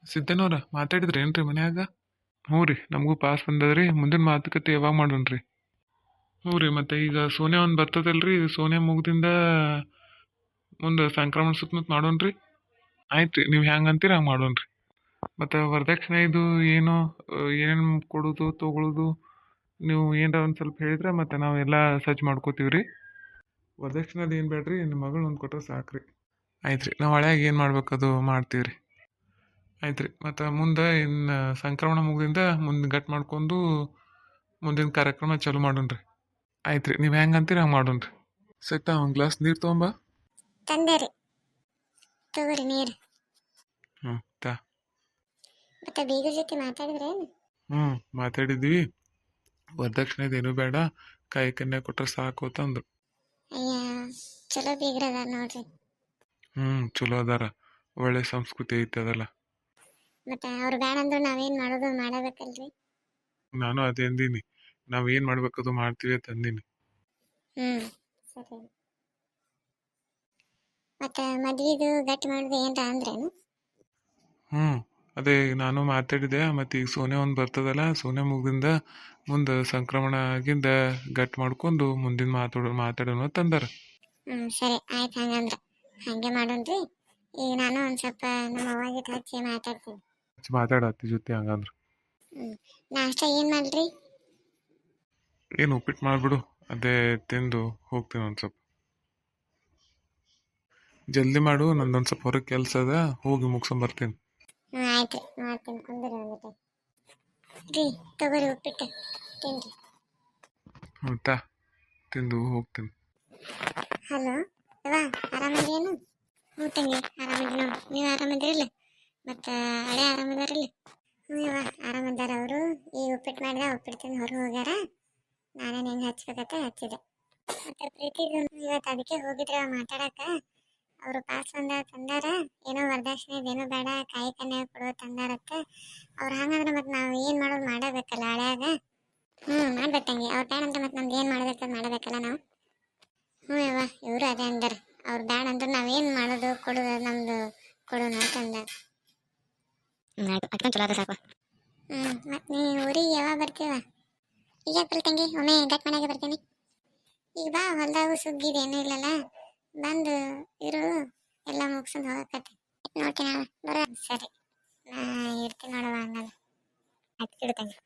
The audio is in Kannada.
ಸಿದ್ದನವ್ರ ಮಾತಾಡಿದ್ರಿ ಏನ್ರಿ ಮನ್ಯಾಗ? ಹ್ಞೂ ರೀ, ನಮಗೂ ಪಾಸ್ ಬಂದದ್ರಿ. ಮುಂದಿನ ಮಾತುಕತೆ ಯಾವಾಗ ಮಾಡೋಣ್ರಿ? ಹ್ಞೂ ರೀ, ಮತ್ತೆ ಈಗ ಸೋನೆ ಒಂದು ಬರ್ತದಲ್ರಿ, ಸೋನೆ ಮುಗ್ದಿಂದ ಮುಂದೆ ಸಂಕ್ರಮಣ ಸುತ್ತಮುತ್ತ ಮಾಡೋಣ್ರಿ. ಆಯ್ತು ರೀ, ನೀವು ಹೆಂಗೆ ಅಂತೀರಿ ಹಂಗೆ ಮಾಡೋಣ್ರಿ. ಮತ್ತು ವರದಕ್ಷಿಣೆ ಇದು ಏನು ಏನೇನು ಕೊಡೋದು ತೊಗೊಳೋದು ನೀವು ಏನಾರ ಒಂದು ಸ್ವಲ್ಪ ಹೇಳಿದ್ರೆ ಮತ್ತೆ ನಾವೆಲ್ಲ ಸಜ್ಜು ಮಾಡ್ಕೋತೀವಿ ರೀ. ವರದಕ್ಷಿಣೆದು ಏನು ಬೇಡ್ರಿ, ನಿಮ್ಮ ಮಗಳು ಒಂದು ಕೊಟ್ಟರೆ ಸಾಕು ರೀ. ಆಯ್ತು ರೀ, ನಾವು ಹಳ್ಯಾಗ ಏನು ಮಾಡ್ಬೇಕು ಅದು ಮಾಡ್ತೀವಿ ರೀ. ಆಯ್ತು ರೀ, ಮತ್ತು ಮುಂದೆ ಇನ್ನು ಸಂಕ್ರಮಣ ಮುಗಿದಿಂದ ಮುಂದೆ ಗಟ್ ಮಾಡ್ಕೊಂಡು ಮುಂದಿನ ಕಾರ್ಯಕ್ರಮ ಚಾಲು ಮಾಡೋಣ್ರಿ. ಆಯ್ತು ರೀ, ನೀವು ಹೆಂಗೆ ಅಂತೀರಿ ಹಂಗೆ ಮಾಡೋಣ್ರಿ. ಸೈತಾ ಒಂದು ಗ್ಲಾಸ್ ನೀರು ತೊಗೊಂಬ. ತಂದೆ ರೀ, ತಗೋರಿ ನೀರು. ಹ್ಞೂ ತಾ. ಮತ್ತೆ ಬೀಗ ಜೊತೆ ಮಾತಾಡಿದ್ರೇನು? ಹ್ಞೂ ಮಾತಾಡಿದ್ವಿ. ವರದಕ್ಷಿಣೆದು ಏನೂ ಬೇಡ, ಕಾಯಿ ಕನ್ಯಾ ಕೊಟ್ಟರೆ ಸಾಕು ಅಂತಂದ್ರು. ಅಯ್ಯ, ಚಲೋ ಬೀಗ್ರದ ನೋಡ್ರಿ. ಚಲೋ ಅದಾರ, ಒಳ್ಳೆ ಸಂಸ್ಕೃತಿ ಐತೆ ಅದೆಲ್ಲ. ಮತ್ತೆ ಅವ್ರು ಬೇಡ ಅಂದ್ರು ನಾವೇನು ಮಾಡೋದು ಮಾಡಬೇಕಲ್ರಿ. ನಾನು ಅದೇ ಅಂದೀನಿ, ನಾವು ಏನು ಮಾಡ್ಬೇಕದು ಮಾಡ್ತೀವಿ ಅಂತ ಅಂದೀನಿ. ಸರಿ. ಮತ್ತೆ ಮದ್ವಿದು ಗಟ್ಟಿ ಮಾಡಿದ್ರೆ ಏನ್ರ ಅಂದ್ರೇನು? ಅದೇ ನಾನು ಮಾತಾಡಿದೆ. ಮತ್ತು ಈಗ ಸೋನೆ ಒಂದು ಬರ್ತದಲ್ಲ, ಸೋನೆ ಮುಗ್ದಿಂದ ಮುಂದೆ ಸಂಕ್ರಮಣ ಆಗಿಂದ ಗಟ್ ಮಾಡ್ಕೊಂಡು ಮುಂದಿನ ಮಾತಾಡೋಣ ಅಂತಂದಾರ. ಸರಿ ಆಯ್ತು, ಹಂಗಂದ್ರೆ ಹಂಗೆ ಮಾಡೋಣ್ರಿ. ಈಗ ನಾನು ಒಂದು ಸ್ವಲ್ಪ ನಮ್ಮ ಅವಾಗಿಟ್ಟು ಹಚ್ಚಿ ಮಾತಾಡ್ತೀನಿ. ಮಾತಾಡ ಅತ್ತಿ ಜೊತೆ ಹಂಗಂದ್ರೆ. ನಾಷ್ಟ ಏನು ಮಾಡ್ರಿ? ಏನು ಉಪ್ಪಿಟ್ಟು ಮಾಡಿಬಿಡು, ಅದೇ ತಿಂದು ಹೋಗ್ತೀನಿ. ಒಂದು ಸ್ವಲ್ಪ ಜಲ್ದಿ ಮಾಡು, ನಂದೊಂದು ಸ್ವಲ್ಪ ಹೊರಗೆ ಕೆಲಸ ಅದ, ಹೋಗಿ ಮುಗಿಸ್ಕೊಂಬರ್ತೀನಿ. ಆಯ್ತು ರೀ, ಮಾಡ್ತೀನಿ. ಕುಂದ್ರಿ ಒಂದು ರೀ, ತಗೋರಿ ಉಪ್ಪಿಟ್ಟು ತಿನ್ರಿ. ತಾ, ತಿಂದು ಹೋಗ್ತೀನಿ. ಹಲೋ ಯವ್ವ, ಆರಾಮದೇನು? ಹ್ಞೂ ತಂಗಿ, ಆರಾಮದಿ ನೋಡಿ. ನೀವು ಆರಾಮದಿರಿಲ್ಲ? ಮತ್ತು ಹಳೆ ಆರಾಮದಾರಿಲ್ಲ? ಹ್ಞೂ ಯವ್ವ, ಆರಾಮದಾರ ಅವರು. ಈಗ ಉಪ್ಪಿಟ್ಟು ಮಾಡಿದ, ಉಪ್ಪಿಟ್ಟು ತಿಂದು ಹೊರಗೆ ಹೋಗ್ಯಾರ. ನಾನೇನು ಹೆಂಗೆ ಹಚ್ಬೇಕಂತ ಹಚ್ಚಿದೆ. ಮತ್ತು ಪ್ರೀತಿದು ಇವತ್ತು ಅದಕ್ಕೆ ಹೋಗಿದ್ರೆ ಮಾತಾಡಕ್ಕೆ. ಅವರು ಪಾಸ್ ತಂದಾರ, ಏನೋ ವರದಕ್ಷಿಣೆದೇನೋ ಬೇಡ, ಕಾಯಿ ಕನ್ಯಾ ಕೊಡೋ ತಂದಾರತ್ತೆ. ಅವ್ರು ಹಂಗಂದ್ರೆ ಮತ್ತೆ ನಾವು ಏನು ಮಾಡೋದು ಮಾಡಬೇಕಲ್ಲ ಹಳ್ಯಾಗ. ಮಾಡ್ಬೇಕು ತಂಗಿ. ಅವ್ರು ಬೇಡ ಅಂದ್ರೆ ಮತ್ತೆ ನಮ್ದು ಏನು ಮಾಡಬೇಕು ಮಾಡಬೇಕಲ್ಲ ನಾವು. ಯವ್ವ, ಇವರು ಅದೇ ಅಂದಾರ. ಅವ್ರು ಬೇಡ ಅಂದ್ರೆ ನಾವೇನು ಮಾಡೋದು ಕೊಡೋದು ನಮ್ದು ಕೊಡೋಣ ಅಂತಂದಾರ. ಚಲೋ ಅದ ಸಾಕು. ಮತ್ತೆ ನೀ ಊರಿಗೆ ಯಾವಾಗ ಬರ್ತೀವ? ಈಗ ಯಾಕೆ ತಂಗಿ, ಒಮ್ಮೆ ಗಟ್ ಮನೆಗೆ ಬರ್ತೀನಿ. ಈಗ ಬಾ, ಹೊಲ್ದಾಗೂ ಸುಗ್ಗಿದು ಏನೂ ಇಲ್ಲಲ್ಲ, ಬಂದು ಇರು, ಎಲ್ಲ ಮುಗಿಸ್ಕೊಂಡು ಹೋಗಕತ್ತೆ. ನೋಡ್ತೀನಿ ಬರ. ಸರಿ, ನಾ ಇರ್ತೀನಿ ನೋಡವ ಹಂಗಲ್ಲ. ಆಯ್ತು, ಇಡ್ತಂಗಿ.